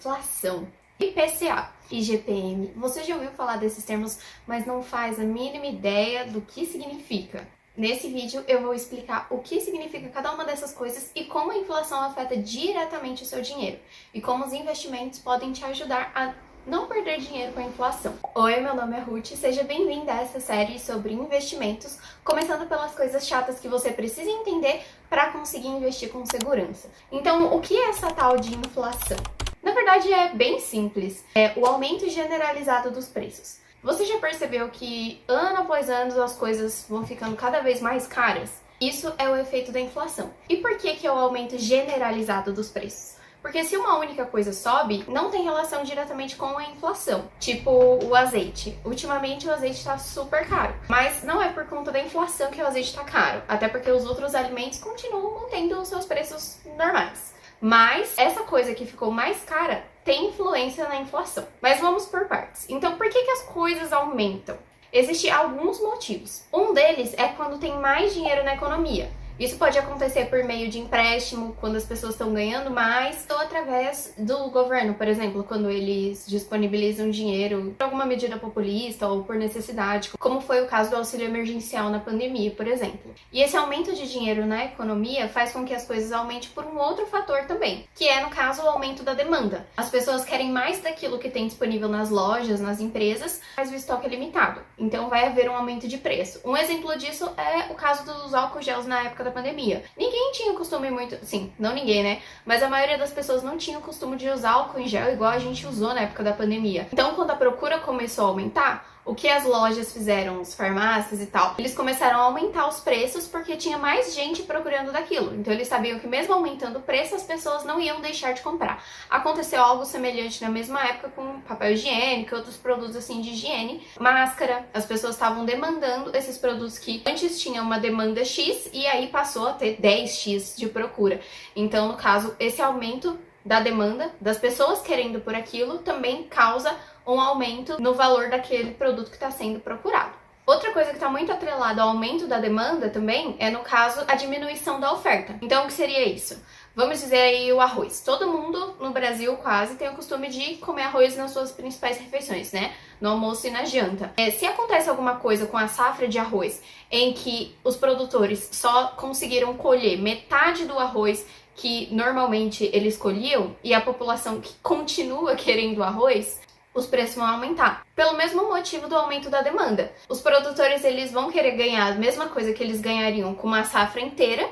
inflação, IPCA, IGPM. Você já ouviu falar desses termos, mas não faz a mínima ideia do que significa. Nesse vídeo eu vou explicar o que significa cada uma dessas coisas e como a inflação afeta diretamente o seu dinheiro e como os investimentos podem te ajudar a não perder dinheiro com a inflação. Oi, meu nome é Ruth, seja bem-vinda a essa série sobre investimentos, começando pelas coisas chatas que você precisa entender para conseguir investir com segurança. Então, o que é essa tal de inflação? Na verdade, é bem simples, é o aumento generalizado dos preços. Você já percebeu que ano após ano as coisas vão ficando cada vez mais caras? Isso é o efeito da inflação. E por que é o aumento generalizado dos preços? Porque se uma única coisa sobe, não tem relação diretamente com a inflação. Tipo o azeite. Ultimamente o azeite está super caro. Mas não é por conta da inflação que o azeite está caro. Até porque os outros alimentos continuam mantendo os seus preços normais. Mas essa coisa que ficou mais cara tem influência na inflação. Mas vamos por partes. Então, por que as coisas aumentam? Existem alguns motivos. Um deles é quando tem mais dinheiro na economia. Isso pode acontecer por meio de empréstimo, quando as pessoas estão ganhando mais, ou através do governo, por exemplo, quando eles disponibilizam dinheiro por alguma medida populista ou por necessidade, como foi o caso do auxílio emergencial na pandemia, por exemplo. E esse aumento de dinheiro na economia faz com que as coisas aumentem por um outro fator também, que é, no caso, o aumento da demanda. As pessoas querem mais daquilo que tem disponível nas lojas, nas empresas, mas o estoque é limitado. Então vai haver um aumento de preço. Um exemplo disso é o caso dos álcool gels na época da pandemia. Ninguém tinha o costume muito... Sim, não ninguém, né? Mas a maioria das pessoas não tinha o costume de usar álcool em gel igual a gente usou na época da pandemia. Então, quando a procura começou a aumentar, o que as lojas fizeram, as farmácias e tal, eles começaram a aumentar os preços porque tinha mais gente procurando daquilo. Então eles sabiam que mesmo aumentando o preço, as pessoas não iam deixar de comprar. Aconteceu algo semelhante na mesma época com papel higiênico e outros produtos assim de higiene, máscara. As pessoas estavam demandando esses produtos que antes tinham uma demanda X e aí passou a ter 10x de procura. Então, no caso, esse aumento da demanda, das pessoas querendo por aquilo, também causa um aumento no valor daquele produto que está sendo procurado. Outra coisa que está muito atrelada ao aumento da demanda também é, no caso, a diminuição da oferta. Então, o que seria isso? Vamos dizer aí o arroz. Todo mundo no Brasil quase tem o costume de comer arroz nas suas principais refeições, né? No almoço e na janta. Se acontece alguma coisa com a safra de arroz em que os produtores só conseguiram colher metade do arroz que normalmente eles colhiam e a população que continua querendo arroz, os preços vão aumentar. Pelo mesmo motivo do aumento da demanda. Os produtores eles vão querer ganhar a mesma coisa que eles ganhariam com uma safra inteira,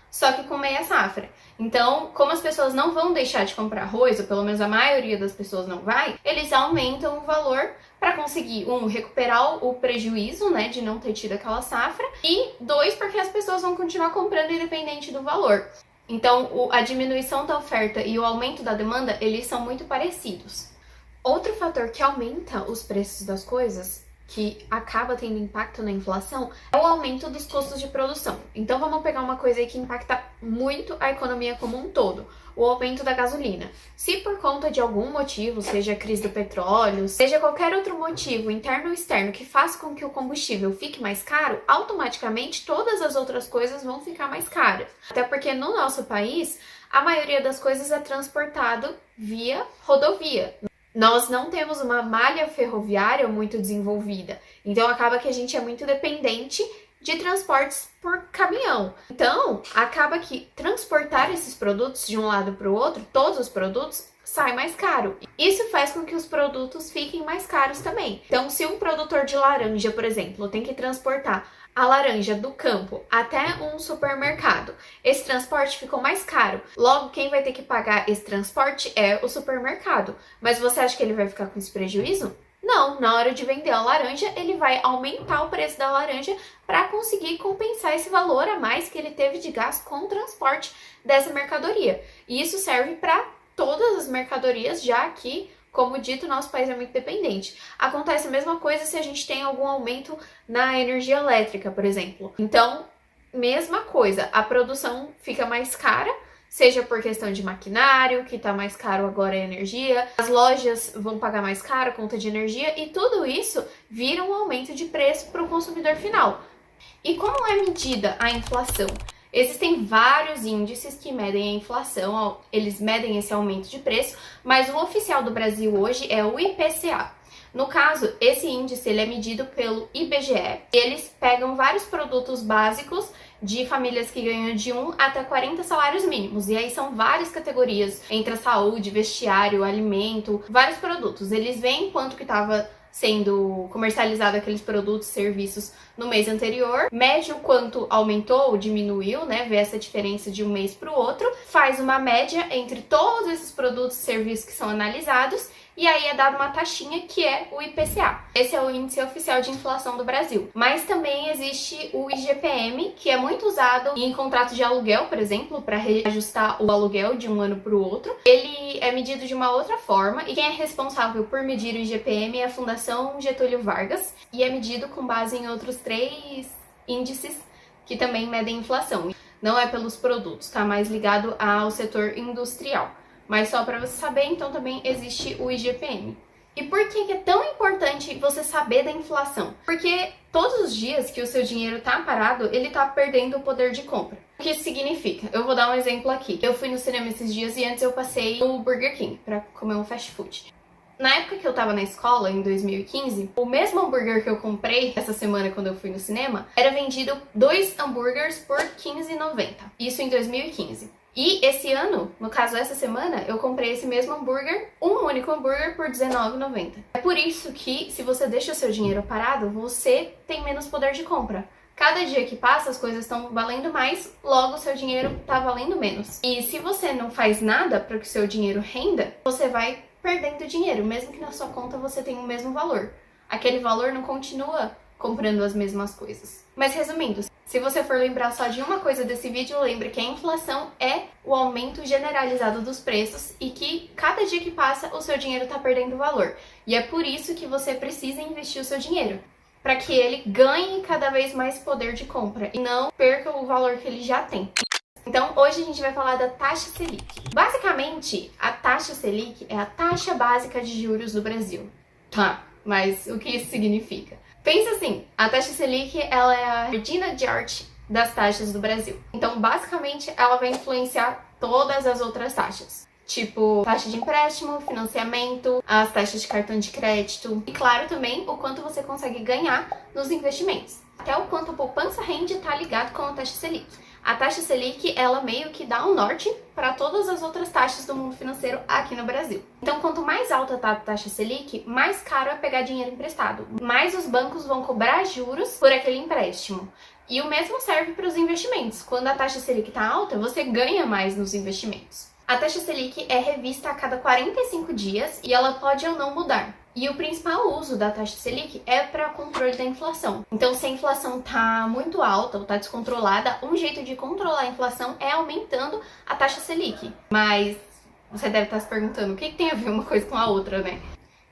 só que com meia safra. Então, como as pessoas não vão deixar de comprar arroz, ou pelo menos a maioria das pessoas não vai, eles aumentam o valor para conseguir, recuperar o prejuízo, né, de não ter tido aquela safra, e dois, porque as pessoas vão continuar comprando independente do valor. Então, a diminuição da oferta e o aumento da demanda, eles são muito parecidos. Outro fator que aumenta os preços das coisas, que acaba tendo impacto na inflação, é o aumento dos custos de produção. Então vamos pegar uma coisa aí que impacta muito a economia como um todo, o aumento da gasolina. Se por conta de algum motivo, seja a crise do petróleo, seja qualquer outro motivo interno ou externo que faça com que o combustível fique mais caro, automaticamente todas as outras coisas vão ficar mais caras. Até porque no nosso país, a maioria das coisas é transportado via rodovia. Nós não temos uma malha ferroviária muito desenvolvida, então acaba que a gente é muito dependente de transportes por caminhão. Então, acaba que transportar esses produtos de um lado para o outro, todos os produtos, sai mais caro. Isso faz com que os produtos fiquem mais caros também. Então, se um produtor de laranja, por exemplo, tem que transportar a laranja do campo até um supermercado, esse transporte ficou mais caro. Logo, quem vai ter que pagar esse transporte é o supermercado. Mas você acha que ele vai ficar com esse prejuízo? Não, na hora de vender a laranja, ele vai aumentar o preço da laranja para conseguir compensar esse valor a mais que ele teve de gasto com o transporte dessa mercadoria. E isso serve para todas as mercadorias, já que, como dito, nosso país é muito dependente. Acontece a mesma coisa se a gente tem algum aumento na energia elétrica, por exemplo. Então, mesma coisa, a produção fica mais cara, seja por questão de maquinário, que tá mais caro agora a energia, as lojas vão pagar mais caro a conta de energia, e tudo isso vira um aumento de preço para o consumidor final. E como é medida a inflação? Existem vários índices que medem a inflação, eles medem esse aumento de preço, mas o oficial do Brasil hoje é o IPCA. No caso, esse índice ele é medido pelo IBGE. Eles pegam vários produtos básicos de famílias que ganham de 1 até 40 salários mínimos. E aí são várias categorias, entre a saúde, vestiário, alimento, vários produtos. Eles veem quanto que estava sendo comercializado aqueles produtos e serviços no mês anterior, mede o quanto aumentou ou diminuiu, né, vê essa diferença de um mês para o outro, faz uma média entre todos esses produtos e serviços que são analisados e aí é dada uma taxinha que é o IPCA. Esse é o índice oficial de inflação do Brasil. Mas também existe o IGPM, que é muito usado em contrato de aluguel, por exemplo, para reajustar o aluguel de um ano para o outro. Ele é medido de uma outra forma e quem é responsável por medir o IGPM é a Fundação Getúlio Vargas e é medido com base em outros 3 índices que também medem inflação. Não é pelos produtos, tá mais ligado ao setor industrial. Mas só para você saber, então também existe o IGPM. E por que é tão importante você saber da inflação? Porque todos os dias que o seu dinheiro tá parado, ele tá perdendo o poder de compra. O que isso significa? Eu vou dar um exemplo aqui. Eu fui no cinema esses dias e antes eu passei no Burger King para comer um fast food. Na época que eu tava na escola, em 2015, o mesmo hambúrguer que eu comprei essa semana quando eu fui no cinema, era vendido 2 hambúrgueres por R$15,90. Isso em 2015. E esse ano, no caso essa semana, eu comprei esse mesmo hambúrguer, um único hambúrguer por R$19,90. É por isso que, se você deixa o seu dinheiro parado, você tem menos poder de compra. Cada dia que passa, as coisas estão valendo mais, logo o seu dinheiro está valendo menos. E se você não faz nada para que o seu dinheiro renda, você vai perdendo dinheiro, mesmo que na sua conta você tenha o mesmo valor. Aquele valor não continua comprando as mesmas coisas. Mas resumindo, se você for lembrar só de uma coisa desse vídeo, lembre que a inflação é o aumento generalizado dos preços e que cada dia que passa o seu dinheiro está perdendo valor. E é por isso que você precisa investir o seu dinheiro, para que ele ganhe cada vez mais poder de compra e não perca o valor que ele já tem. Então, hoje a gente vai falar da taxa Selic. Basicamente, a taxa Selic é a taxa básica de juros do Brasil. Tá, mas o que isso significa? Pensa assim, a taxa Selic ela é a Regina George das taxas do Brasil. Então, basicamente, ela vai influenciar todas as outras taxas. Tipo, taxa de empréstimo, financiamento, as taxas de cartão de crédito e, claro, também o quanto você consegue ganhar nos investimentos. Até o quanto a poupança rende está ligado com a taxa Selic. A taxa Selic, ela meio que dá um norte para todas as outras taxas do mundo financeiro aqui no Brasil. Então, quanto mais alta tá a taxa Selic, mais caro é pegar dinheiro emprestado. Mais os bancos vão cobrar juros por aquele empréstimo. E o mesmo serve para os investimentos. Quando a taxa Selic está alta, você ganha mais nos investimentos. A taxa Selic é revista a cada 45 dias e ela pode ou não mudar. E o principal uso da taxa Selic é para controle da inflação. Então, se a inflação está muito alta ou está descontrolada, um jeito de controlar a inflação é aumentando a taxa Selic. Mas você deve estar se perguntando o que tem a ver uma coisa com a outra, né?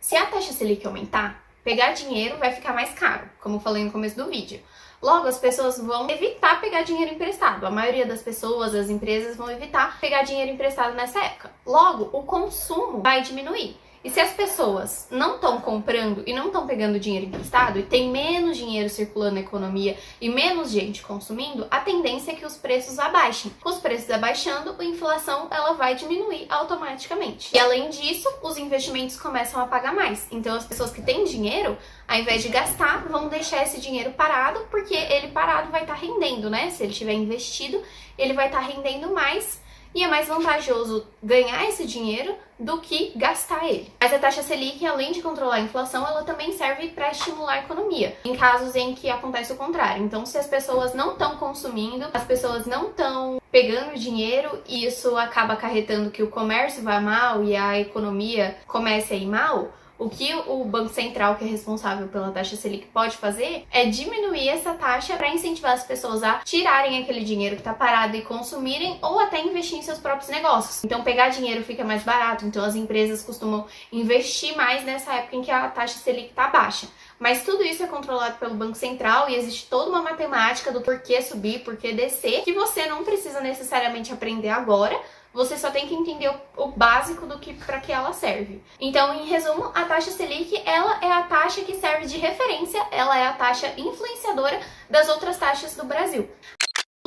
Se a taxa Selic aumentar, pegar dinheiro vai ficar mais caro, como eu falei no começo do vídeo. Logo, as pessoas vão evitar pegar dinheiro emprestado. A maioria das pessoas, as empresas vão evitar pegar dinheiro emprestado nessa época. Logo, o consumo vai diminuir. E se as pessoas não estão comprando e não estão pegando dinheiro emprestado e tem menos dinheiro circulando na economia e menos gente consumindo, a tendência é que os preços abaixem. Com os preços abaixando, a inflação ela vai diminuir automaticamente. E além disso, os investimentos começam a pagar mais. Então as pessoas que têm dinheiro, ao invés de gastar, vão deixar esse dinheiro parado, porque ele parado vai estar rendendo, né? Se ele tiver investido, ele vai estar rendendo mais. E é mais vantajoso ganhar esse dinheiro do que gastar ele. Mas a taxa Selic, além de controlar a inflação, ela também serve para estimular a economia, em casos em que acontece o contrário. Então, se as pessoas não estão consumindo, as pessoas não estão pegando dinheiro, e isso acaba acarretando que o comércio vá mal e a economia comece a ir mal, o que o Banco Central, que é responsável pela taxa Selic, pode fazer é diminuir essa taxa para incentivar as pessoas a tirarem aquele dinheiro que está parado e consumirem ou até investir em seus próprios negócios. Então, pegar dinheiro fica mais barato, então as empresas costumam investir mais nessa época em que a taxa Selic está baixa. Mas tudo isso é controlado pelo Banco Central e existe toda uma matemática do porquê subir, porquê descer, que você não precisa necessariamente aprender agora. Você só tem que entender o básico do que para que ela serve. Então, em resumo, a taxa Selic, ela é a taxa que serve de referência, ela é a taxa influenciadora das outras taxas do Brasil.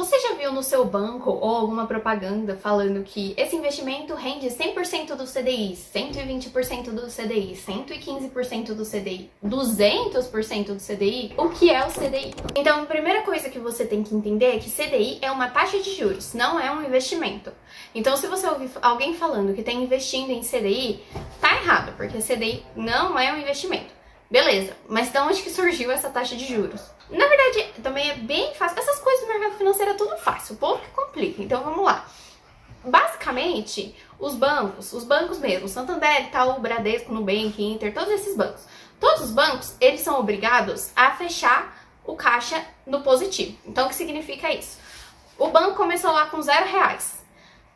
Você já viu no seu banco ou alguma propaganda falando que esse investimento rende 100% do CDI, 120% do CDI, 115% do CDI, 200% do CDI? O que é o CDI? Então, a primeira coisa que você tem que entender é que CDI é uma taxa de juros, não é um investimento. Então, se você ouvir alguém falando que está investindo em CDI, tá errado, porque CDI não é um investimento. Beleza, mas de onde que surgiu essa taxa de juros? Na verdade, também é bem fácil. Essas coisas do mercado financeiro é tudo fácil, o povo que complica. Então vamos lá. Basicamente, os bancos mesmo, Santander, Itaú, Bradesco, Nubank, Inter, todos esses bancos. Todos os bancos, eles são obrigados a fechar o caixa no positivo. Então o que significa isso? O banco começou lá com R$0.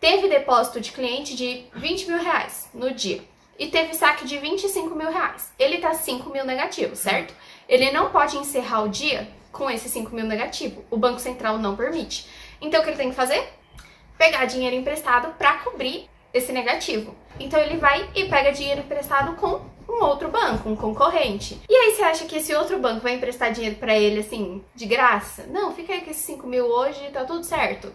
Teve depósito de cliente de R$20.000 no dia. E teve saque de R$25.000. Ele tá 5 mil negativo, certo? Ele não pode encerrar o dia com esse 5 mil negativo. O Banco Central não permite. Então, o que ele tem que fazer? Pegar dinheiro emprestado para cobrir esse negativo. Então, ele vai e pega dinheiro emprestado com um outro banco, um concorrente. E aí, você acha que esse outro banco vai emprestar dinheiro para ele, assim, de graça? Não, fica aí com esses 5 mil hoje e tá tudo certo.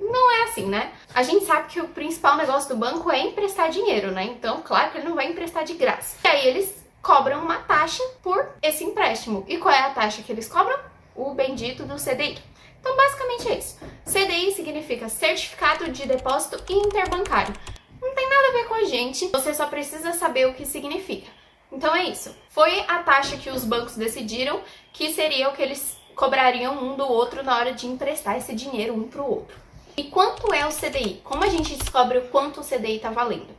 Não é assim, né? A gente sabe que o principal negócio do banco é emprestar dinheiro, né? Então, claro que ele não vai emprestar de graça. E aí eles cobram uma taxa por esse empréstimo. E qual é a taxa que eles cobram? O bendito do CDI. Então, basicamente é isso. CDI significa Certificado de Depósito Interbancário. Não tem nada a ver com a gente, você só precisa saber o que significa. Então é isso. Foi a taxa que os bancos decidiram que seria o que eles cobrariam um do outro na hora de emprestar esse dinheiro um para o outro. E quanto é o CDI? Como a gente descobre o quanto o CDI está valendo?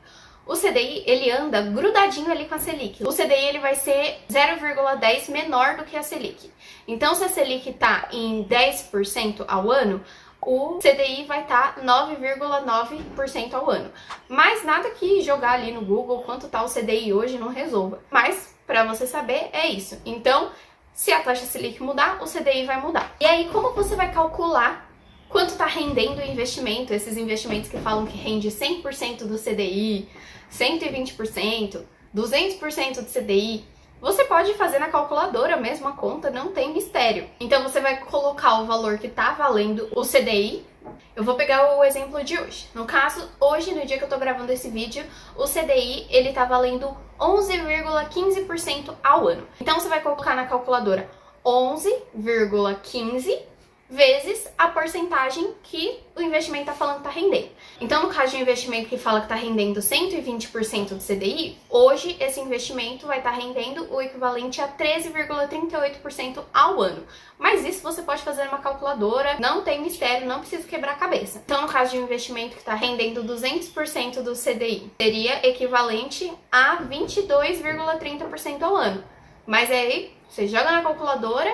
O CDI, ele anda grudadinho ali com a Selic. O CDI, ele vai ser 0,10 menor do que a Selic. Então, se a Selic está em 10% ao ano, o CDI vai estar 9,9% ao ano. Mas nada que jogar ali no Google quanto está o CDI hoje não resolva. Mas, para você saber, é isso. Então, se a taxa Selic mudar, o CDI vai mudar. E aí, como você vai calcular quanto está rendendo o investimento, esses investimentos que falam que rende 100% do CDI, 120%, 200% do CDI, você pode fazer na calculadora mesmo a conta, não tem mistério. Então você vai colocar o valor que está valendo o CDI. Eu vou pegar o exemplo de hoje. No caso, hoje, no dia que eu tô gravando esse vídeo, o CDI, ele tá valendo 11,15% ao ano. Então você vai colocar na calculadora 11,15 vezes a porcentagem que o investimento está falando que está rendendo. Então, no caso de um investimento que fala que está rendendo 120% do CDI, hoje esse investimento vai estar rendendo o equivalente a 13,38% ao ano. Mas isso você pode fazer numa calculadora, não tem mistério, não precisa quebrar a cabeça. Então, no caso de um investimento que está rendendo 200% do CDI, seria equivalente a 22,30% ao ano. Mas aí, você joga na calculadora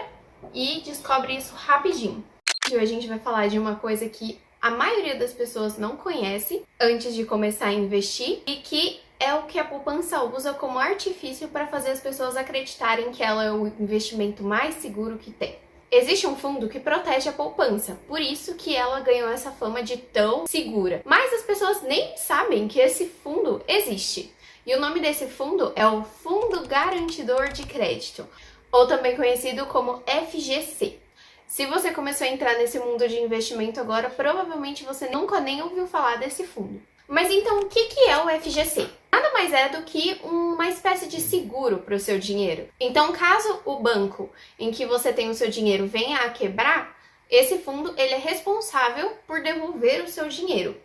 e descobre isso rapidinho. Hoje a gente vai falar de uma coisa que a maioria das pessoas não conhece antes de começar a investir e que é o que a poupança usa como artifício para fazer as pessoas acreditarem que ela é o investimento mais seguro que tem. Existe um fundo que protege a poupança, por isso que ela ganhou essa fama de tão segura. Mas as pessoas nem sabem que esse fundo existe. E o nome desse fundo é o Fundo Garantidor de Crédito, ou também conhecido como FGC. Se você começou a entrar nesse mundo de investimento agora, provavelmente você nunca nem ouviu falar desse fundo. Mas então, o que é o FGC? Nada mais é do que uma espécie de seguro para o seu dinheiro. Então, caso o banco em que você tem o seu dinheiro venha a quebrar, esse fundo ele é responsável por devolver o seu dinheiro.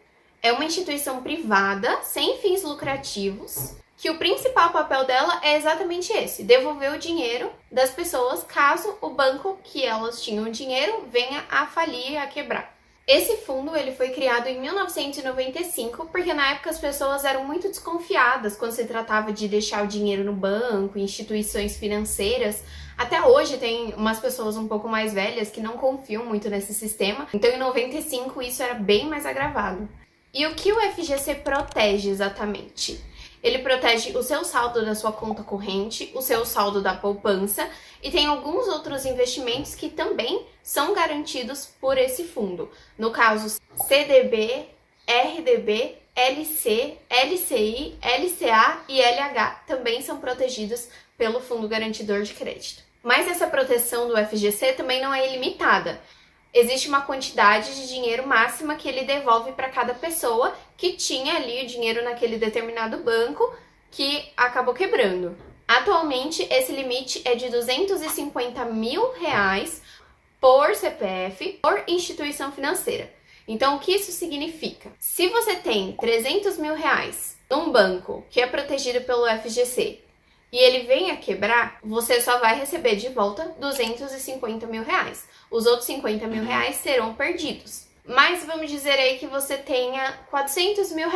É uma instituição privada, sem fins lucrativos, que o principal papel dela é exatamente esse, devolver o dinheiro das pessoas caso o banco que elas tinham dinheiro venha a falir, a quebrar. Esse fundo ele foi criado em 1995 porque na época as pessoas eram muito desconfiadas quando se tratava de deixar o dinheiro no banco, em instituições financeiras. Até hoje tem umas pessoas um pouco mais velhas que não confiam muito nesse sistema, então em 95 isso era bem mais agravado. E o que o FGC protege exatamente? Ele protege o seu saldo da sua conta corrente, o seu saldo da poupança e tem alguns outros investimentos que também são garantidos por esse fundo. No caso, CDB, RDB, LC, LCI, LCA e LH também são protegidos pelo Fundo Garantidor de Crédito. Mas essa proteção do FGC também não é ilimitada. existe uma quantidade de dinheiro máxima que ele devolve para cada pessoa que tinha ali o dinheiro naquele determinado banco que acabou quebrando. Atualmente, esse limite é de R$250 mil por CPF, por instituição financeira. Então, o que isso significa? Se você tem R$300 mil num banco que é protegido pelo FGC e ele vem a quebrar, você só vai receber de volta R$250 mil. Os outros R$50 mil serão perdidos. Mas vamos dizer aí que você tenha R$400 mil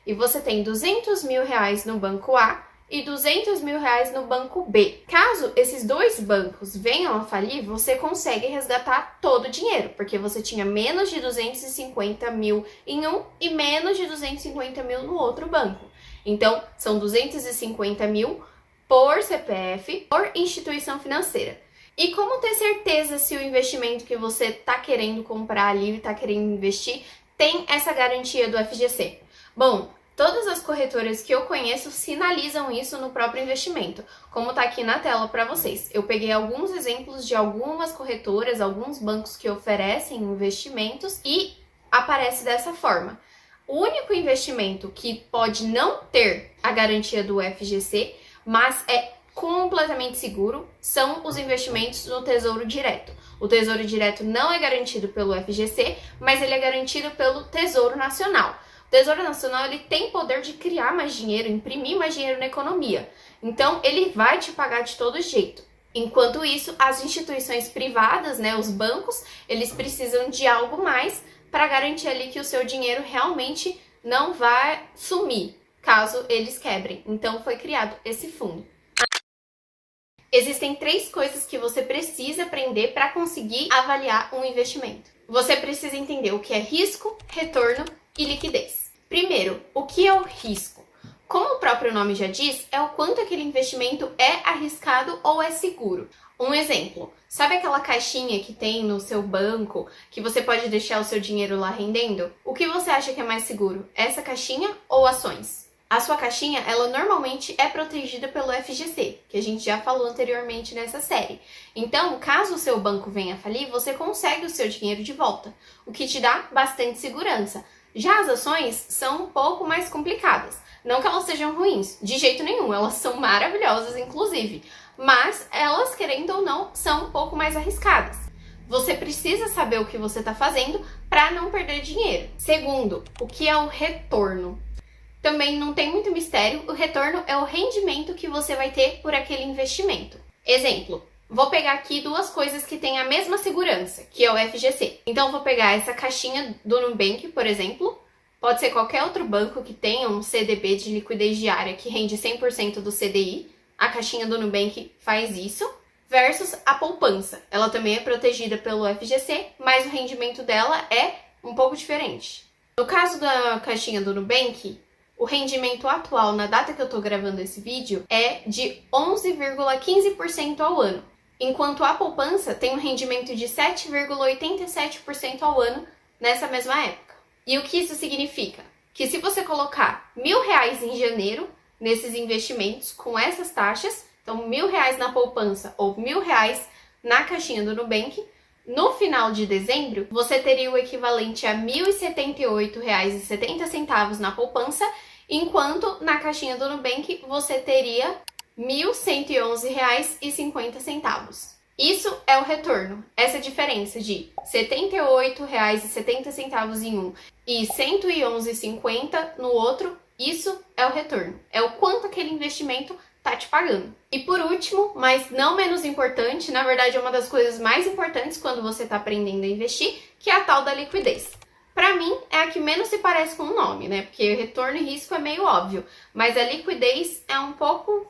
e você tem R$200 mil no banco A e R$200 mil no banco B. Caso esses dois bancos venham a falir, você consegue resgatar todo o dinheiro, porque você tinha menos de R$250 mil em um e menos de R$250 mil no outro banco. Então, são R$250 mil por CPF, por instituição financeira. E como ter certeza se o investimento que você está querendo comprar ali e está querendo investir tem essa garantia do FGC? Bom, todas as corretoras que eu conheço sinalizam isso no próprio investimento, como está aqui na tela para vocês. Eu peguei alguns exemplos de algumas corretoras, alguns bancos que oferecem investimentos e aparece dessa forma. O único investimento que pode não ter a garantia do FGC, mas é completamente seguro, são os investimentos no Tesouro Direto. O Tesouro Direto não é garantido pelo FGC, mas ele é garantido pelo Tesouro Nacional. O Tesouro Nacional ele tem poder de criar mais dinheiro, imprimir mais dinheiro na economia. Então, ele vai te pagar de todo jeito. Enquanto isso, as instituições privadas, né, os bancos, eles precisam de algo mais para garantir ali que o seu dinheiro realmente não vai sumir, caso eles quebrem. Então, foi criado esse fundo. Existem 3 coisas que você precisa aprender para conseguir avaliar um investimento. Você precisa entender o que é risco, retorno e liquidez. Primeiro, o que é o risco? Como o próprio nome já diz, é o quanto aquele investimento é arriscado ou é seguro. Um exemplo, sabe aquela caixinha que tem no seu banco que você pode deixar o seu dinheiro lá rendendo? O que você acha que é mais seguro? Essa caixinha ou ações? A sua caixinha, ela normalmente é protegida pelo FGC, que a gente já falou anteriormente nessa série. Então, caso o seu banco venha a falir, você consegue o seu dinheiro de volta, o que te dá bastante segurança. Já as ações são um pouco mais complicadas. Não que elas sejam ruins, de jeito nenhum, elas são maravilhosas, inclusive. Mas elas, querendo ou não, são um pouco mais arriscadas. Você precisa saber o que você está fazendo para não perder dinheiro. Segundo, o que é o retorno? Também não tem muito mistério, o retorno é o rendimento que você vai ter por aquele investimento. Exemplo, vou pegar aqui 2 coisas que têm a mesma segurança, que é o FGC. Então, vou pegar essa caixinha do Nubank, por exemplo, pode ser qualquer outro banco que tenha um CDB de liquidez diária que rende 100% do CDI, a caixinha do Nubank faz isso, versus a poupança. Ela também é protegida pelo FGC, mas o rendimento dela é um pouco diferente. No caso da caixinha do Nubank, o rendimento atual, na data que eu estou gravando esse vídeo, é de 11,15% ao ano, enquanto a poupança tem um rendimento de 7,87% ao ano nessa mesma época. E o que isso significa? Que se você colocar R$1.000 em janeiro nesses investimentos com essas taxas, então R$1.000 na poupança ou R$1.000 na caixinha do Nubank, no final de dezembro, você teria o equivalente a R$1.078,70 na poupança, enquanto na caixinha do Nubank você teria R$1.111,50. Isso é o retorno. Essa diferença de R$78,70 em um e R$111,50 no outro, isso é o retorno. É o quanto aquele investimento tá te pagando. E por último, mas não menos importante, na verdade é uma das coisas mais importantes quando você está aprendendo a investir, que é a tal da liquidez. Para mim, é a que menos se parece com o nome, né? Porque retorno e risco é meio óbvio, mas a liquidez é um pouco...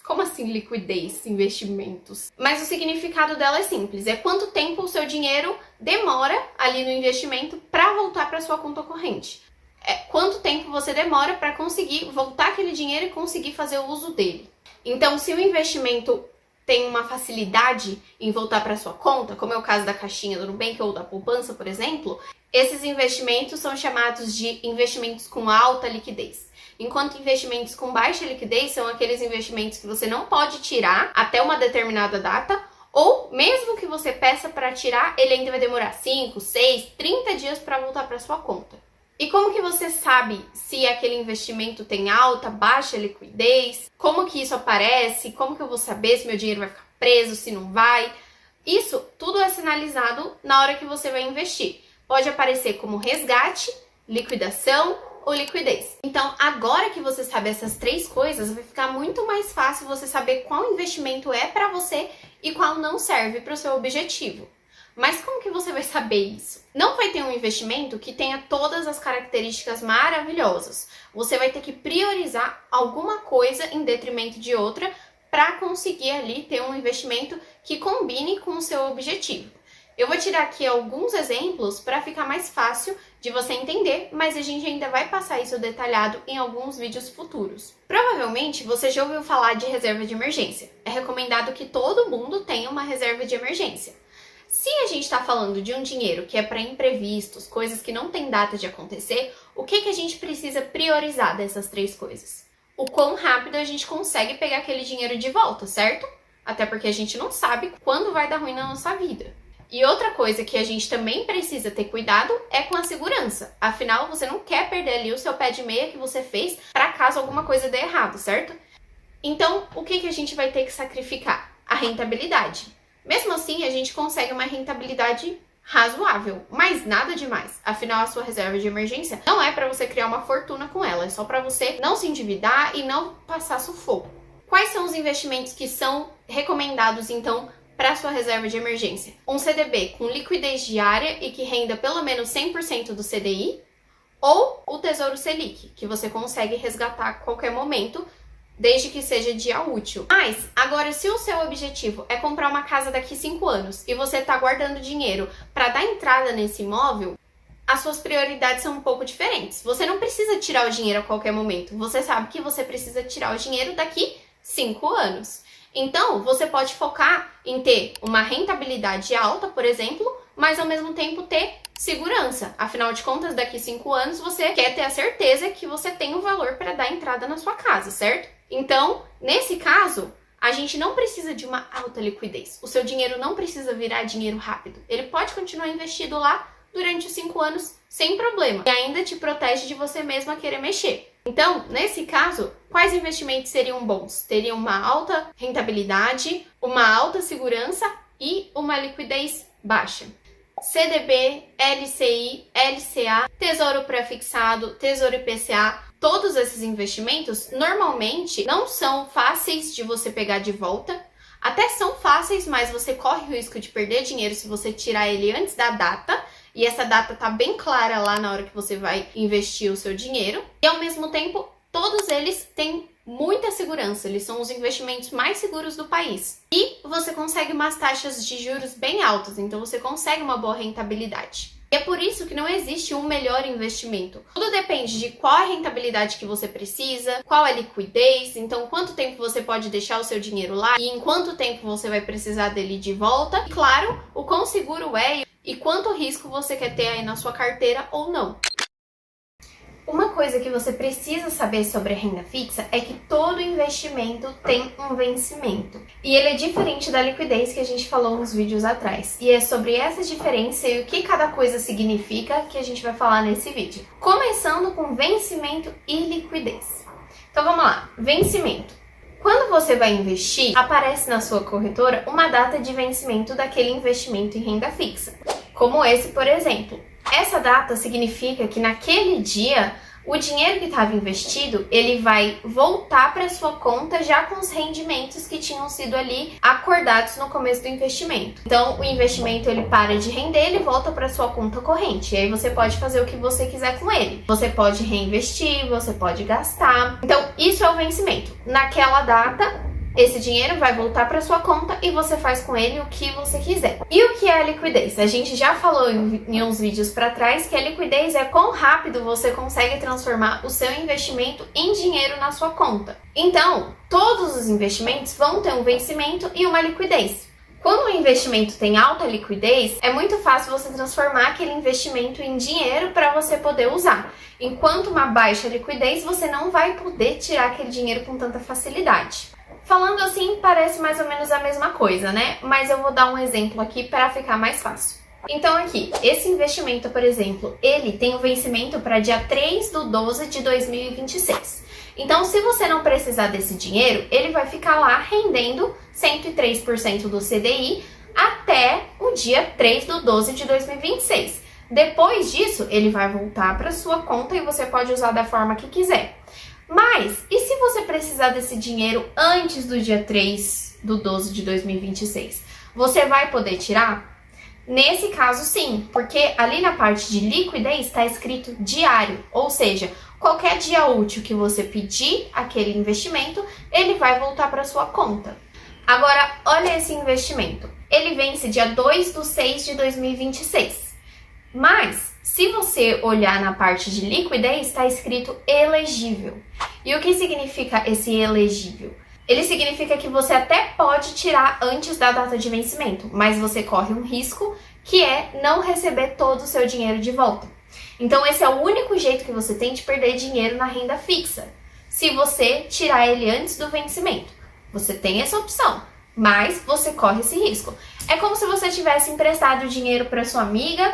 Como assim liquidez, investimentos? Mas o significado dela é simples, é quanto tempo o seu dinheiro demora ali no investimento para voltar para sua conta corrente. É quanto tempo você demora para conseguir voltar aquele dinheiro e conseguir fazer o uso dele. Então, se o investimento tem uma facilidade em voltar para sua conta, como é o caso da caixinha do Nubank ou da poupança, por exemplo, esses investimentos são chamados de investimentos com alta liquidez. Enquanto investimentos com baixa liquidez são aqueles investimentos que você não pode tirar até uma determinada data Ou mesmo que você peça para tirar, ele ainda vai demorar 5, 6, 30 dias para voltar para sua conta. E como que você sabe se aquele investimento tem alta, baixa liquidez? Como que isso aparece? Como que eu vou saber se meu dinheiro vai ficar preso, se não vai? Isso tudo é sinalizado na hora que você vai investir. Pode aparecer como resgate, liquidação ou liquidez. Então, agora que você sabe essas 3 coisas, vai ficar muito mais fácil você saber qual investimento é para você e qual não serve para o seu objetivo. Mas como que você vai saber isso? Não vai ter um investimento que tenha todas as características maravilhosas. Você vai ter que priorizar alguma coisa em detrimento de outra para conseguir ali ter um investimento que combine com o seu objetivo. Eu vou tirar aqui alguns exemplos para ficar mais fácil de você entender, mas a gente ainda vai passar isso detalhado em alguns vídeos futuros. Provavelmente você já ouviu falar de reserva de emergência. É recomendado que todo mundo tenha uma reserva de emergência. Se a gente está falando de um dinheiro que é para imprevistos, coisas que não tem data de acontecer, o que a gente precisa priorizar dessas 3 coisas? O quão rápido a gente consegue pegar aquele dinheiro de volta, certo? Até porque a gente não sabe quando vai dar ruim na nossa vida. E outra coisa que a gente também precisa ter cuidado é com a segurança. Afinal, você não quer perder ali o seu pé de meia que você fez para caso alguma coisa dê errado, certo? Então, o que a gente vai ter que sacrificar? A rentabilidade. Mesmo assim, a gente consegue uma rentabilidade razoável, mas nada demais. Afinal, a sua reserva de emergência não é para você criar uma fortuna com ela, é só para você não se endividar e não passar sufoco. Quais são os investimentos que são recomendados, então, para sua reserva de emergência? Um CDB com liquidez diária e que renda pelo menos 100% do CDI, ou o Tesouro Selic, que você consegue resgatar a qualquer momento, desde que seja dia útil. Mas, agora, se o seu objetivo é comprar uma casa daqui 5 anos e você está guardando dinheiro para dar entrada nesse imóvel, as suas prioridades são um pouco diferentes. Você não precisa tirar o dinheiro a qualquer momento. Você sabe que você precisa tirar o dinheiro daqui 5 anos. Então, você pode focar em ter uma rentabilidade alta, por exemplo, mas ao mesmo tempo ter segurança. Afinal de contas, daqui 5 anos você quer ter a certeza que você tem o valor para dar entrada na sua casa, certo? Então, nesse caso, a gente não precisa de uma alta liquidez. O seu dinheiro não precisa virar dinheiro rápido. Ele pode continuar investido lá durante os 5 anos sem problema. E ainda te protege de você mesma querer mexer. Então, nesse caso, quais investimentos seriam bons? Teriam uma alta rentabilidade, uma alta segurança e uma liquidez baixa. CDB, LCI, LCA, Tesouro Pré-fixado, Tesouro IPCA, todos esses investimentos normalmente não são fáceis de você pegar de volta. Até são fáceis, mas você corre o risco de perder dinheiro se você tirar ele antes da data. E essa data tá bem clara lá na hora que você vai investir o seu dinheiro. E ao mesmo tempo, todos eles têm muita segurança. Eles são os investimentos mais seguros do país. E você consegue umas taxas de juros bem altas, então você consegue uma boa rentabilidade. E é por isso que não existe um melhor investimento. Tudo depende de qual a rentabilidade que você precisa, qual a liquidez, então quanto tempo você pode deixar o seu dinheiro lá e em quanto tempo você vai precisar dele de volta. E claro, o quão seguro é e quanto risco você quer ter aí na sua carteira ou não. Uma coisa que você precisa saber sobre a renda fixa é que todo investimento tem um vencimento. E ele é diferente da liquidez que a gente falou nos vídeos atrás. E é sobre essa diferença e o que cada coisa significa que a gente vai falar nesse vídeo. Começando com vencimento e liquidez. Então vamos lá, vencimento. Quando você vai investir, aparece na sua corretora uma data de vencimento daquele investimento em renda fixa. Como esse, por exemplo. Essa data significa que naquele dia, o dinheiro que estava investido, ele vai voltar para sua conta já com os rendimentos que tinham sido ali acordados no começo do investimento. Então, o investimento ele para de render, ele volta para sua conta corrente. E aí você pode fazer o que você quiser com ele. Você pode reinvestir, você pode gastar. Então, isso é o vencimento. Naquela data, esse dinheiro vai voltar para sua conta e você faz com ele o que você quiser. E o que é a liquidez? A gente já falou em uns vídeos para trás que a liquidez é quão rápido você consegue transformar o seu investimento em dinheiro na sua conta. Então, todos os investimentos vão ter um vencimento e uma liquidez. Quando o investimento tem alta liquidez, é muito fácil você transformar aquele investimento em dinheiro para você poder usar. Enquanto uma baixa liquidez, você não vai poder tirar aquele dinheiro com tanta facilidade. Falando assim, parece mais ou menos a mesma coisa, né? Mas eu vou dar um exemplo aqui para ficar mais fácil. Então aqui, esse investimento, por exemplo, ele tem o vencimento para dia 3/12 de 2026. Então, se você não precisar desse dinheiro, ele vai ficar lá rendendo 103% do CDI até o dia 3/12 de 2026. Depois disso, ele vai voltar para sua conta e você pode usar da forma que quiser. Mas, e se você precisar desse dinheiro antes do dia 3/12 de 2026? Você vai poder tirar? Nesse caso, sim, porque ali na parte de liquidez está escrito diário, ou seja, qualquer dia útil que você pedir aquele investimento, ele vai voltar para sua conta. Agora, olha esse investimento. Ele vence dia 2/6 de 2026. Mas, se você olhar na parte de liquidez, está escrito elegível. E o que significa esse elegível? Ele significa que você até pode tirar antes da data de vencimento, mas você corre um risco que é não receber todo o seu dinheiro de volta. Então esse é o único jeito que você tem de perder dinheiro na renda fixa, se você tirar ele antes do vencimento. Você tem essa opção, mas você corre esse risco. É como se você tivesse emprestado dinheiro para sua amiga,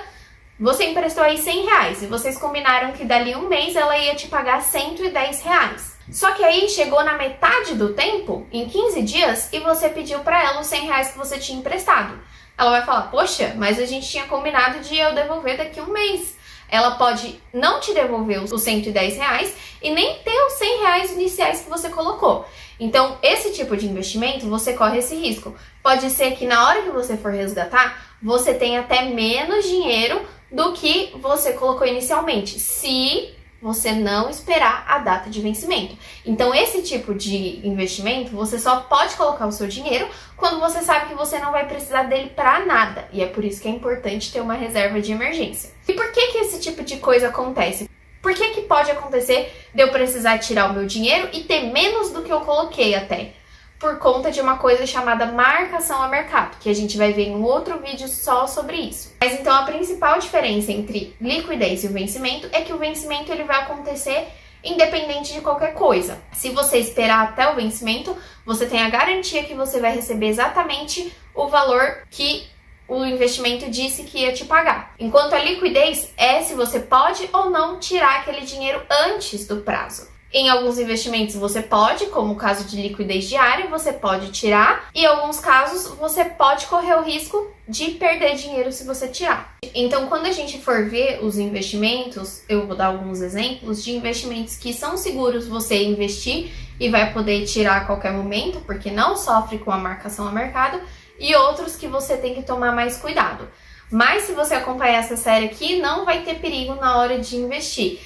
você emprestou aí R$100 e vocês combinaram que dali um mês ela ia te pagar R$110. Só que aí chegou na metade do tempo, em 15 dias, e você pediu para ela os R$100 que você tinha emprestado. Ela vai falar, poxa, mas a gente tinha combinado de eu devolver daqui um mês. Ela pode não te devolver os R$110 e nem ter os R$100 iniciais que você colocou. Então, esse tipo de investimento, você corre esse risco. Pode ser que na hora que você for resgatar, você tenha até menos dinheiro do que você colocou inicialmente, se você não esperar a data de vencimento. Então, esse tipo de investimento, você só pode colocar o seu dinheiro quando você sabe que você não vai precisar dele para nada. E é por isso que é importante ter uma reserva de emergência. E por que esse tipo de coisa acontece? Por que pode acontecer de eu precisar tirar o meu dinheiro e ter menos do que eu coloquei até? Por conta de uma coisa chamada marcação a mercado, que a gente vai ver em um outro vídeo só sobre isso. Mas então a principal diferença entre liquidez e o vencimento é que o vencimento ele vai acontecer independente de qualquer coisa. Se você esperar até o vencimento, você tem a garantia que você vai receber exatamente o valor que o investimento disse que ia te pagar. Enquanto a liquidez é se você pode ou não tirar aquele dinheiro antes do prazo. Em alguns investimentos você pode, como o caso de liquidez diária, você pode tirar. E em alguns casos você pode correr o risco de perder dinheiro se você tirar. Então, quando a gente for ver os investimentos, eu vou dar alguns exemplos de investimentos que são seguros você investir e vai poder tirar a qualquer momento, porque não sofre com a marcação a mercado, e outros que você tem que tomar mais cuidado. Mas se você acompanhar essa série aqui, não vai ter perigo na hora de investir.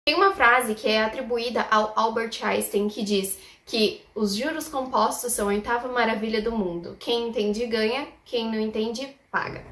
Tem uma frase que é atribuída ao Albert Einstein que diz que os juros compostos são a oitava maravilha do mundo. Quem entende ganha, quem não entende paga.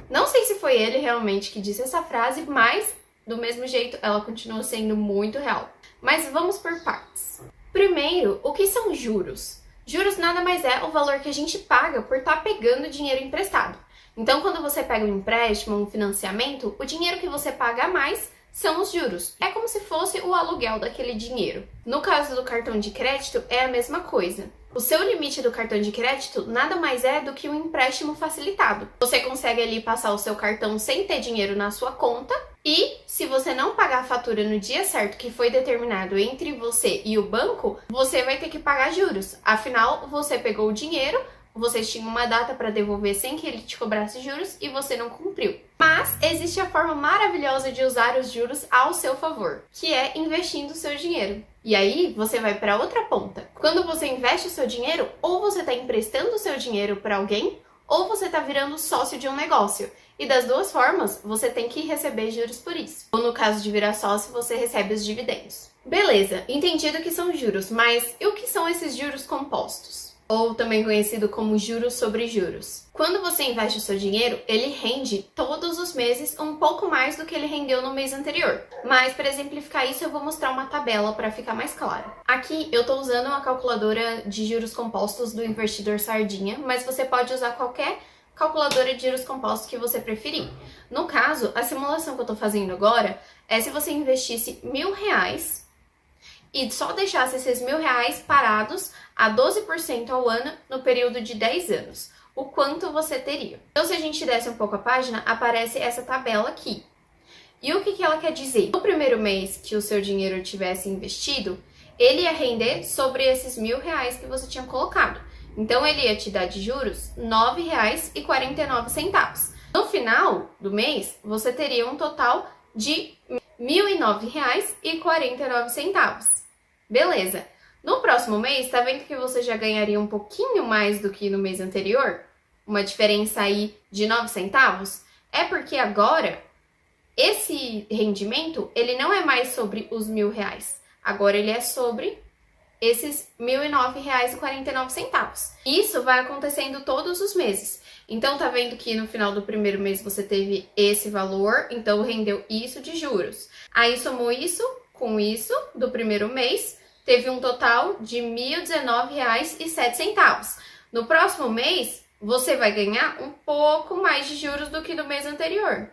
Não sei se foi ele realmente que disse essa frase, mas do mesmo jeito ela continua sendo muito real. Mas vamos por partes. Primeiro, o que são juros? Juros nada mais é o valor que a gente paga por estar pegando dinheiro emprestado. Então, quando você pega um empréstimo, um financiamento, o dinheiro que você paga a mais são os juros. É como se fosse o aluguel daquele dinheiro. No caso do cartão de crédito, é a mesma coisa. O seu limite do cartão de crédito nada mais é do que um empréstimo facilitado. Você consegue ali passar o seu cartão sem ter dinheiro na sua conta e, se você não pagar a fatura no dia certo que foi determinado entre você e o banco, você vai ter que pagar juros. Afinal, você pegou o dinheiro, vocês tinham uma data para devolver sem que ele te cobrasse juros e você não cumpriu. Mas existe a forma maravilhosa de usar os juros ao seu favor, que é investindo o seu dinheiro. E aí você vai para outra ponta. Quando você investe o seu dinheiro, ou você está emprestando o seu dinheiro para alguém, ou você está virando sócio de um negócio. E das duas formas, você tem que receber juros por isso. Ou no caso de virar sócio, você recebe os dividendos. Beleza, entendido que são juros, mas e o que são esses juros compostos? ou também conhecido como juros sobre juros. Quando você investe o seu dinheiro, ele rende todos os meses um pouco mais do que ele rendeu no mês anterior. Mas para exemplificar isso, eu vou mostrar uma tabela para ficar mais claro. Aqui eu estou usando uma calculadora de juros compostos do Investidor Sardinha, mas você pode usar qualquer calculadora de juros compostos que você preferir. No caso, a simulação que eu estou fazendo agora é se você investisse R$1.000 e só deixasse esses R$1.000 parados a 12% ao ano no período de 10 anos. O quanto você teria? Então, se a gente desce um pouco a página, aparece essa tabela aqui. E o que ela quer dizer? No primeiro mês que o seu dinheiro tivesse investido, ele ia render sobre esses R$1.000 que você tinha colocado. Então, ele ia te dar de juros R$9,49. No final do mês, você teria um total de R$1.009,49. Beleza. No próximo mês, tá vendo que você já ganharia um pouquinho mais do que no mês anterior? Uma diferença aí de 9 centavos? É porque agora, esse rendimento, ele não é mais sobre os R$1.000. Agora ele é sobre esses R$1.009,49. Isso vai acontecendo todos os meses. Então, tá vendo que no final do primeiro mês você teve esse valor, então rendeu isso de juros. Aí somou isso com isso do primeiro mês, teve um total de R$1.019,07. No próximo mês, você vai ganhar um pouco mais de juros do que no mês anterior.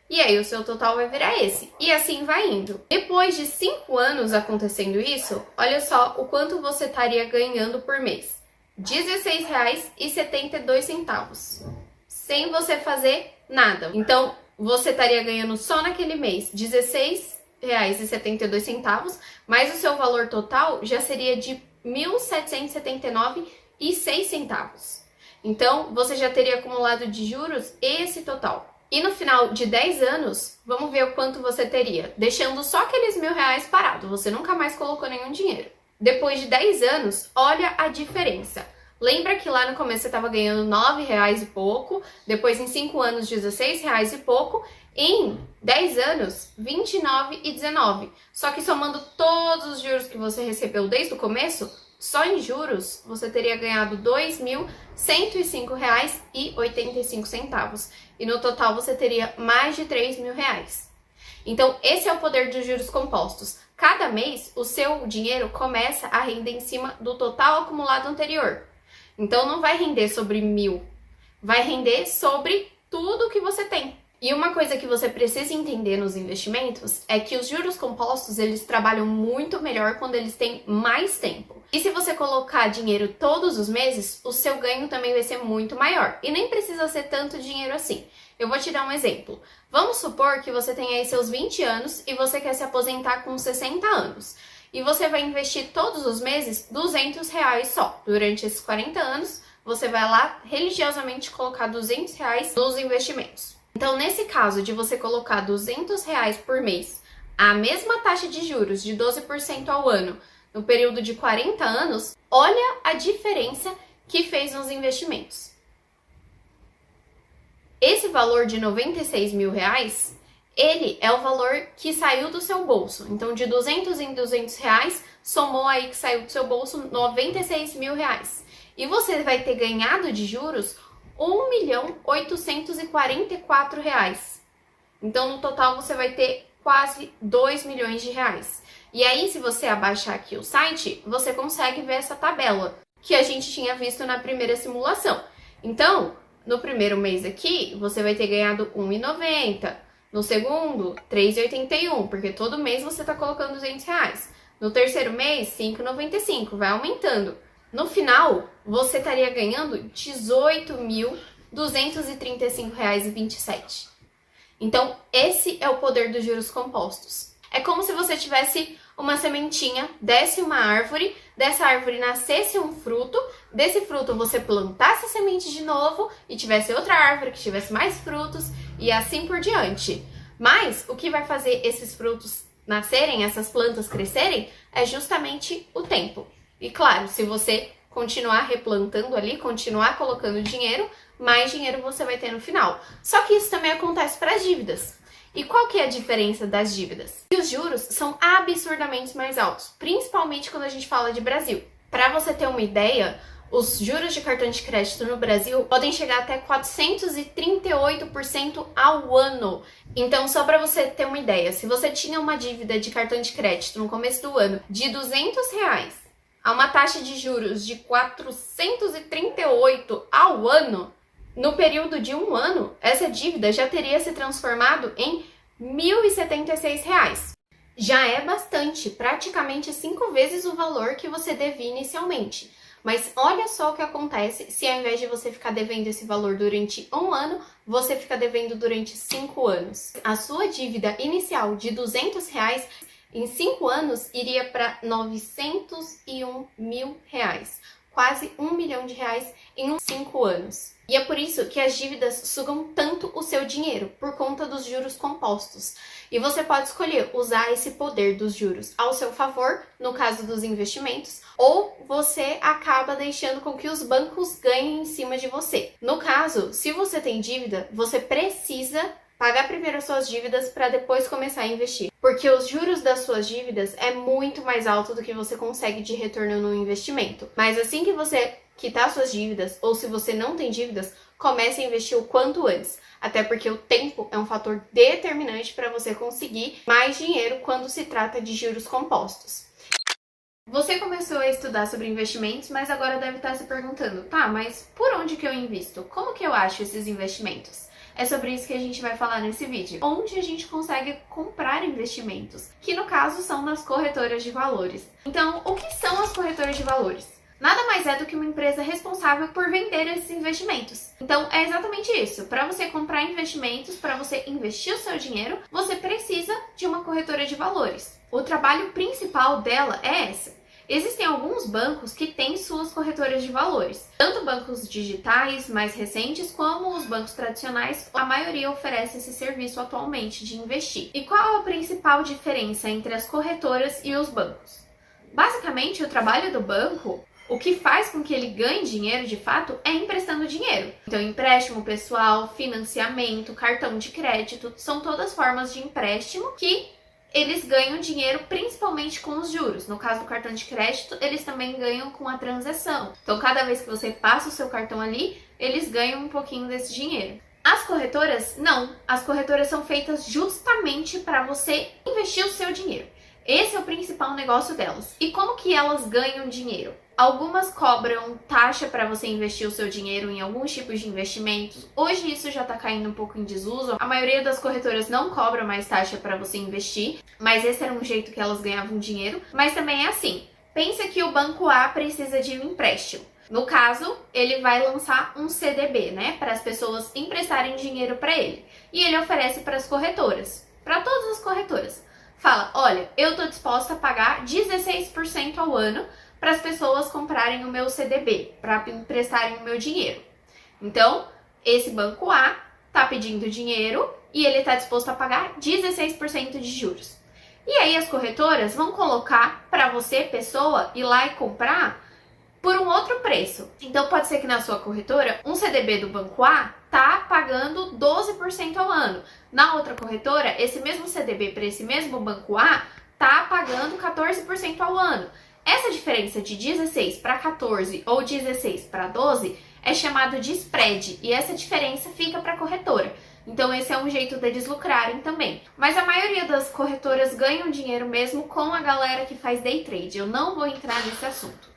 E aí o seu total vai virar esse. E assim vai indo. Depois de 5 anos acontecendo isso, olha só o quanto você estaria ganhando por mês. R$16,72. Sem você fazer nada. Então, você estaria ganhando só naquele mês R$16,72, mas o seu valor total já seria de R$1.779,06. Então, você já teria acumulado de juros esse total. E no final de 10 anos, vamos ver o quanto você teria, deixando só aqueles R$1.000 parados, você nunca mais colocou nenhum dinheiro. Depois de 10 anos, olha a diferença. Lembra que lá no começo você estava ganhando R$9 e pouco, depois em 5 anos R$16 e pouco, em 10 anos R$29,19. Só que somando todos os juros que você recebeu desde o começo, só em juros você teria ganhado R$2.105,85. E no total você teria mais de R$3.000. Então, esse é o poder dos juros compostos. Cada mês, o seu dinheiro começa a render em cima do total acumulado anterior. Então, não vai render sobre 1.000, vai render sobre tudo que você tem. E uma coisa que você precisa entender nos investimentos é que os juros compostos, eles trabalham muito melhor quando eles têm mais tempo. E se você colocar dinheiro todos os meses, o seu ganho também vai ser muito maior. E nem precisa ser tanto dinheiro assim. Eu vou te dar um exemplo. Vamos supor que você tem aí seus 20 anos e você quer se aposentar com 60 anos. E você vai investir todos os meses R$200 só. Durante esses 40 anos, você vai lá religiosamente colocar R$200 nos investimentos. Então, nesse caso de você colocar R$200 por mês, a mesma taxa de juros de 12% ao ano, no período de 40 anos, olha a diferença que fez nos investimentos. Esse valor de R$96.000, ele é o valor que saiu do seu bolso. Então, de 200 em R$200, somou aí que saiu do seu bolso R$96.000. E você vai ter ganhado de juros R$1.844.000. Então, no total, você vai ter quase R$2 milhões. E aí, se você abaixar aqui o site, você consegue ver essa tabela que a gente tinha visto na primeira simulação. Então, no primeiro mês aqui, você vai ter ganhado R$1,90. No segundo, R$3,81, porque todo mês você está colocando R$200. No terceiro mês, R$5,95, vai aumentando. No final, você estaria ganhando R$18.235,27. Então, esse é o poder dos juros compostos. É como se você tivesse uma sementinha, desse uma árvore, dessa árvore nascesse um fruto, desse fruto você plantasse a semente de novo e tivesse outra árvore que tivesse mais frutos e assim por diante. Mas o que vai fazer esses frutos nascerem, essas plantas crescerem, é justamente o tempo. E claro, se você continuar replantando ali, continuar colocando dinheiro, mais dinheiro você vai ter no final. Só que isso também acontece para as dívidas. E qual que é a diferença das dívidas? Os juros são absurdamente mais altos, principalmente quando a gente fala de Brasil. Para você ter uma ideia, Os juros de cartão de crédito no Brasil podem chegar até 438% ao ano. Então, só para você ter uma ideia, se você tinha uma dívida de cartão de crédito no começo do ano de R$ 200 a uma taxa de juros de 438 ao ano, no período de um ano, essa dívida já teria se transformado em R$ 1.076. Já é bastante, praticamente 5 vezes o valor que você devia inicialmente. Mas olha só o que acontece se ao invés de você ficar devendo esse valor durante um ano, você fica devendo durante 5 anos. A sua dívida inicial de R$ 200 em 5 anos iria para R$ 901 mil, quase R$ 1 milhão em 5 anos. E é por isso que as dívidas sugam tanto o seu dinheiro, por conta dos juros compostos. E você pode escolher usar esse poder dos juros ao seu favor, no caso dos investimentos, ou você acaba deixando com que os bancos ganhem em cima de você. No caso, se você tem dívida, você precisa pagar primeiro as suas dívidas para depois começar a investir. Porque os juros das suas dívidas é muito mais alto do que você consegue de retorno no investimento. Mas assim que você quitar suas dívidas, ou se você não tem dívidas, comece a investir o quanto antes. Até porque o tempo é um fator determinante para você conseguir mais dinheiro quando se trata de juros compostos. Você começou a estudar sobre investimentos, mas agora deve estar se perguntando, tá, mas por onde que eu invisto? Como que eu acho esses investimentos? É sobre isso que a gente vai falar nesse vídeo. Onde a gente consegue comprar investimentos, que no caso são nas corretoras de valores. Então, o que são as corretoras de valores? Nada mais é do que uma empresa responsável por vender esses investimentos. Então, é exatamente isso. Para você comprar investimentos, para você investir o seu dinheiro, você precisa de uma corretora de valores. O trabalho principal dela é essa. Existem alguns bancos que têm suas corretoras de valores. Tanto bancos digitais mais recentes, como os bancos tradicionais, a maioria oferece esse serviço atualmente de investir. E qual é a principal diferença entre as corretoras e os bancos? Basicamente, o trabalho do banco, o que faz com que ele ganhe dinheiro de fato é emprestando dinheiro. Então, empréstimo pessoal, financiamento, cartão de crédito, são todas formas de empréstimo que eles ganham dinheiro principalmente com os juros. No caso do cartão de crédito, eles também ganham com a transação. Então, cada vez que você passa o seu cartão ali, eles ganham um pouquinho desse dinheiro. As corretoras, não. As corretoras são feitas justamente para você investir o seu dinheiro. Esse é o principal negócio delas. E como que elas ganham dinheiro? Algumas cobram taxa para você investir o seu dinheiro em alguns tipos de investimentos. Hoje isso já está caindo um pouco em desuso. A maioria das corretoras não cobra mais taxa para você investir, mas esse era um jeito que elas ganhavam dinheiro. Mas também é assim, pensa que o banco A precisa de um empréstimo. No caso, ele vai lançar um CDB, né, para as pessoas emprestarem dinheiro para ele. E ele oferece para as corretoras, para todas as corretoras. Fala, olha, eu estou disposta a pagar 16% ao ano para as pessoas comprarem o meu CDB, para emprestarem o meu dinheiro. Então, esse banco A está pedindo dinheiro e ele está disposto a pagar 16% de juros. E aí as corretoras vão colocar para você, pessoa, ir lá e comprar por um outro preço. Então, pode ser que na sua corretora, um CDB do banco A tá pagando 12% ao ano. Na outra corretora, esse mesmo CDB para esse mesmo banco A tá pagando 14% ao ano. Essa diferença de 16 para 14 ou 16 para 12 é chamado de spread e essa diferença fica para a corretora. Então esse é um jeito deles lucrarem também. Mas a maioria das corretoras ganham dinheiro mesmo com a galera que faz day trade. Eu não vou entrar nesse assunto.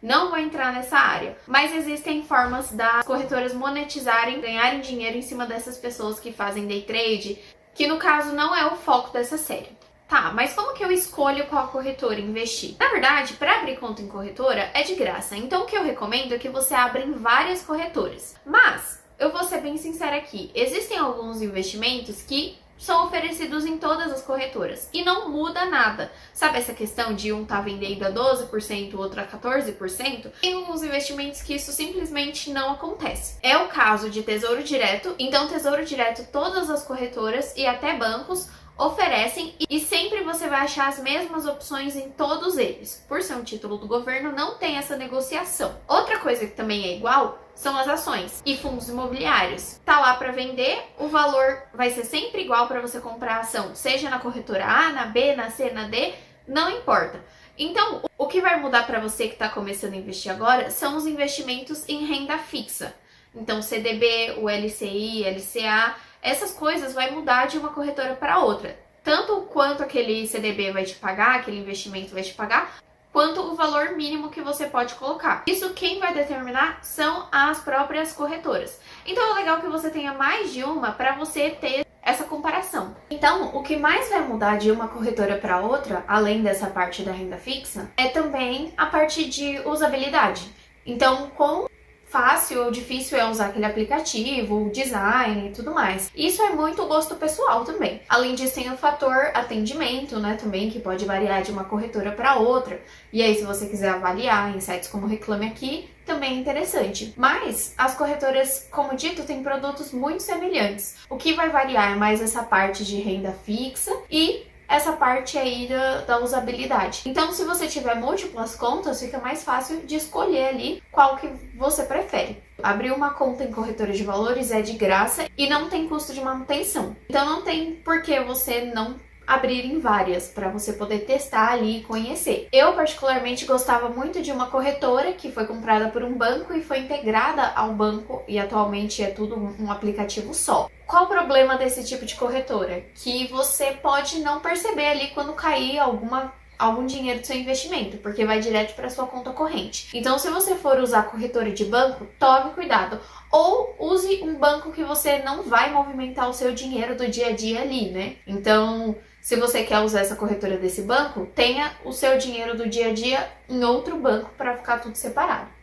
Não vou entrar nessa área. Mas existem formas das corretoras monetizarem, ganharem dinheiro em cima dessas pessoas que fazem day trade, que no caso não é o foco dessa série. Tá, mas como que eu escolho qual corretora investir? Na verdade, para abrir conta em corretora é de graça, então o que eu recomendo é que você abra em várias corretoras. Mas, eu vou ser bem sincera aqui, existem alguns investimentos que são oferecidos em todas as corretoras e não muda nada. Sabe essa questão de um tá vendendo a 12%, o outro a 14%? Tem alguns investimentos que isso simplesmente não acontece. É o caso de Tesouro Direto, então Tesouro Direto todas as corretoras e até bancos oferecem e sempre você vai achar as mesmas opções em todos eles. Por ser um título do governo, não tem essa negociação. Outra coisa que também é igual são as ações e fundos imobiliários. Tá lá para vender, o valor vai ser sempre igual para você comprar a ação, seja na corretora A, na B, na C, na D, não importa. Então, o que vai mudar para você que está começando a investir agora são os investimentos em renda fixa. Então, CDB, o LCI, LCA, essas coisas vai mudar de uma corretora para outra. Tanto quanto aquele CDB vai te pagar, aquele investimento vai te pagar, quanto o valor mínimo que você pode colocar. Isso quem vai determinar são as próprias corretoras. Então é legal que você tenha mais de uma para você ter essa comparação. Então, o que mais vai mudar de uma corretora para outra, além dessa parte da renda fixa, é também a parte de usabilidade. Então, quão fácil ou difícil é usar aquele aplicativo, o design e tudo mais. Isso é muito gosto pessoal também. Além disso, tem o fator atendimento, né, também, que pode variar de uma corretora para outra. E aí, se você quiser avaliar em sites como Reclame Aqui, também é interessante. Mas as corretoras, como dito, têm produtos muito semelhantes. O que vai variar é mais essa parte de renda fixa e essa parte aí da usabilidade. Então, se você tiver múltiplas contas, fica mais fácil de escolher ali qual que você prefere. Abrir uma conta em corretora de valores é de graça e não tem custo de manutenção. Então, não tem por que você não abrir em várias, para você poder testar ali e conhecer. Eu, particularmente, gostava muito de uma corretora que foi comprada por um banco e foi integrada ao banco e atualmente é tudo um aplicativo só. Qual o problema desse tipo de corretora? Que você pode não perceber ali quando cair algum dinheiro do seu investimento, porque vai direto para sua conta corrente. Então, se você for usar corretora de banco, tome cuidado. Ou use um banco que você não vai movimentar o seu dinheiro do dia a dia ali, né? Então, se você quer usar essa corretora desse banco, tenha o seu dinheiro do dia a dia em outro banco para ficar tudo separado.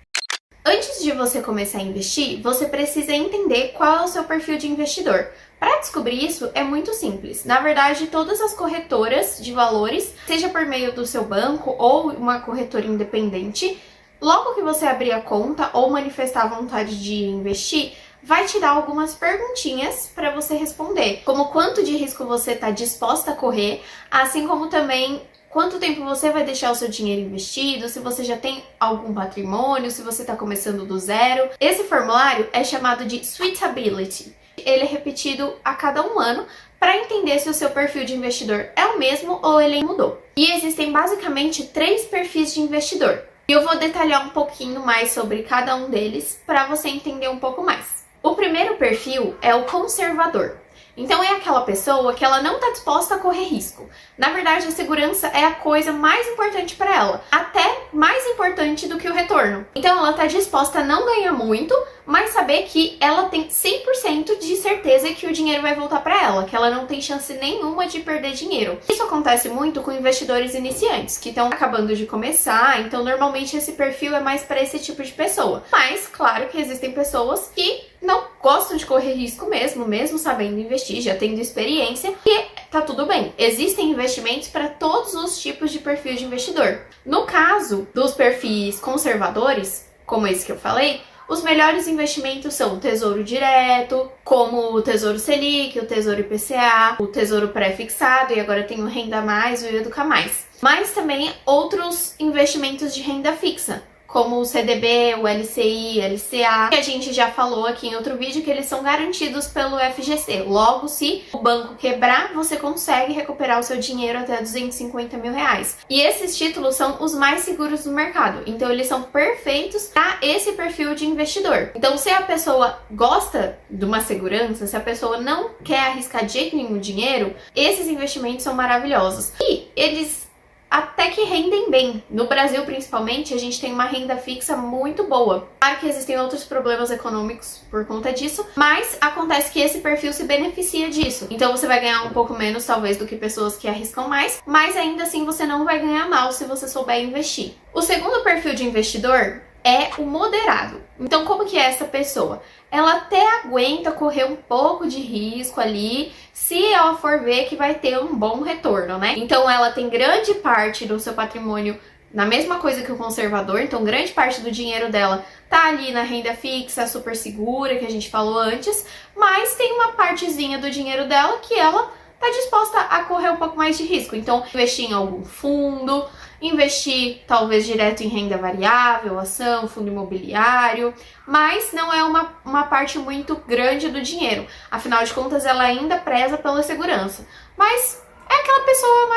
Antes de você começar a investir, você precisa entender qual é o seu perfil de investidor. Para descobrir isso, é muito simples. Na verdade, todas as corretoras de valores, seja por meio do seu banco ou uma corretora independente, logo que você abrir a conta ou manifestar a vontade de investir, vai te dar algumas perguntinhas para você responder, como quanto de risco você está disposta a correr, assim como também quanto tempo você vai deixar o seu dinheiro investido, se você já tem algum patrimônio, se você está começando do zero. Esse formulário é chamado de Suitability. Ele é repetido a cada um ano para entender se o seu perfil de investidor é o mesmo ou ele mudou. E existem basicamente 3 perfis de investidor. E eu vou detalhar um pouquinho mais sobre cada um deles para você entender um pouco mais. O primeiro perfil é o conservador. Então é aquela pessoa que ela não está disposta a correr risco. Na verdade, a segurança é a coisa mais importante para ela, até mais importante do que o retorno. Então ela está disposta a não ganhar muito, mas saber que ela tem 100% de certeza que o dinheiro vai voltar para ela, que ela não tem chance nenhuma de perder dinheiro. Isso acontece muito com investidores iniciantes, que estão acabando de começar, então normalmente esse perfil é mais para esse tipo de pessoa. Mas, claro que existem pessoas que não gostam de correr risco mesmo sabendo investir, já tendo experiência, e tá tudo bem. Existem investimentos para todos os tipos de perfil de investidor. No caso dos perfis conservadores, como esse que eu falei, os melhores investimentos são o Tesouro Direto, como o Tesouro Selic, o Tesouro IPCA, o Tesouro Pré-fixado e agora tem o Renda Mais e o Educa Mais. Mas também outros investimentos de renda fixa, como o CDB, o LCI, LCA, que a gente já falou aqui em outro vídeo que eles são garantidos pelo FGC. Logo, se o banco quebrar, você consegue recuperar o seu dinheiro até 250 mil reais. E esses títulos são os mais seguros do mercado, então eles são perfeitos para esse perfil de investidor. Então, se a pessoa gosta de uma segurança, se a pessoa não quer arriscar de jeito nenhum dinheiro, esses investimentos são maravilhosos. E eles até que rendem bem. No Brasil, principalmente, a gente tem uma renda fixa muito boa. Claro que existem outros problemas econômicos por conta disso, mas acontece que esse perfil se beneficia disso. Então você vai ganhar um pouco menos, talvez, do que pessoas que arriscam mais, mas ainda assim você não vai ganhar mal se você souber investir. O segundo perfil de investidor é o moderado. Então, como que é essa pessoa? Ela até aguenta correr um pouco de risco ali, se ela for ver que vai ter um bom retorno, né? Então, ela tem grande parte do seu patrimônio na mesma coisa que o conservador, então grande parte do dinheiro dela tá ali na renda fixa, super segura, que a gente falou antes, mas tem uma partezinha do dinheiro dela que ela tá disposta a correr um pouco mais de risco. Então, investir em algum fundo, investir talvez direto em renda variável, ação, fundo imobiliário, mas não é uma parte muito grande do dinheiro. Afinal de contas, ela ainda preza pela segurança. Mas é aquela pessoa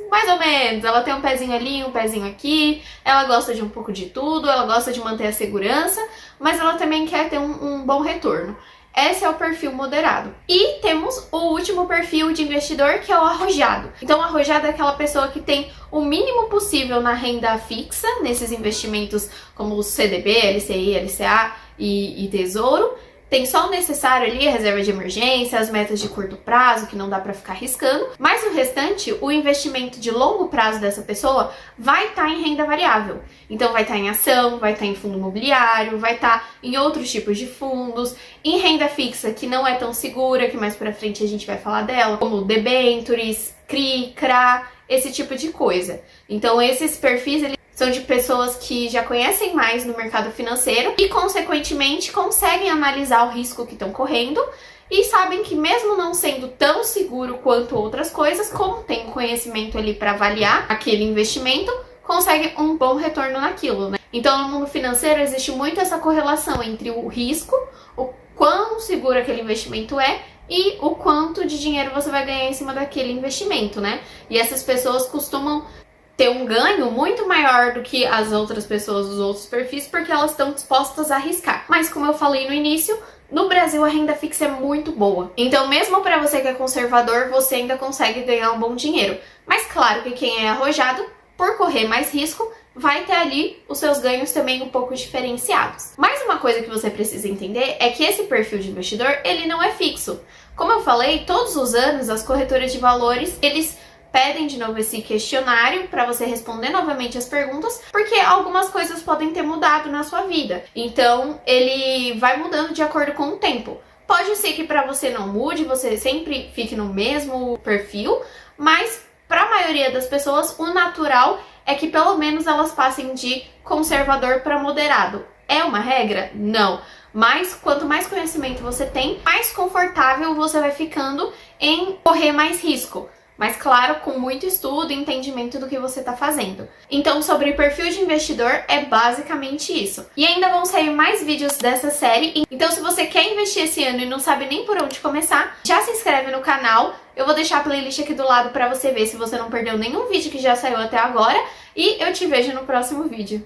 mais ou menos. Ela tem um pezinho ali, um pezinho aqui, ela gosta de um pouco de tudo, ela gosta de manter a segurança, mas ela também quer ter um bom retorno. Esse é o perfil moderado. E temos o último perfil de investidor, que é o arrojado. Então, o arrojado é aquela pessoa que tem o mínimo possível na renda fixa, nesses investimentos como o CDB, LCI, LCA e Tesouro. Tem só o necessário ali, a reserva de emergência, as metas de curto prazo, que não dá para ficar arriscando. Mas o restante, o investimento de longo prazo dessa pessoa vai estar em renda variável. Então vai estar em ação, vai estar em fundo imobiliário, vai estar em outros tipos de fundos, em renda fixa que não é tão segura, que mais pra frente a gente vai falar dela, como debentures, CRI, CRA, esse tipo de coisa. Então esses perfis, são de pessoas que já conhecem mais no mercado financeiro e, consequentemente, conseguem analisar o risco que estão correndo e sabem que, mesmo não sendo tão seguro quanto outras coisas, como tem conhecimento ali para avaliar aquele investimento, conseguem um bom retorno naquilo, né? Então, no mundo financeiro, existe muito essa correlação entre o risco, o quão seguro aquele investimento é e o quanto de dinheiro você vai ganhar em cima daquele investimento, né? E essas pessoas costumam ter um ganho muito maior do que as outras pessoas dos outros perfis, porque elas estão dispostas a arriscar. Mas como eu falei no início, no Brasil a renda fixa é muito boa. Então mesmo para você que é conservador, você ainda consegue ganhar um bom dinheiro. Mas claro que quem é arrojado, por correr mais risco, vai ter ali os seus ganhos também um pouco diferenciados. Mais uma coisa que você precisa entender é que esse perfil de investidor, ele não é fixo. Como eu falei, todos os anos as corretoras de valores, eles pedem de novo esse questionário para você responder novamente as perguntas, porque algumas coisas podem ter mudado na sua vida. Então, ele vai mudando de acordo com o tempo. Pode ser que para você não mude, você sempre fique no mesmo perfil, mas para a maioria das pessoas, o natural é que pelo menos elas passem de conservador para moderado. É uma regra? Não. Mas quanto mais conhecimento você tem, mais confortável você vai ficando em correr mais risco. Mas claro, com muito estudo e entendimento do que você está fazendo. Então, sobre perfil de investidor, é basicamente isso. E ainda vão sair mais vídeos dessa série. Então, se você quer investir esse ano e não sabe nem por onde começar, já se inscreve no canal. Eu vou deixar a playlist aqui do lado para você ver se você não perdeu nenhum vídeo que já saiu até agora. E eu te vejo no próximo vídeo.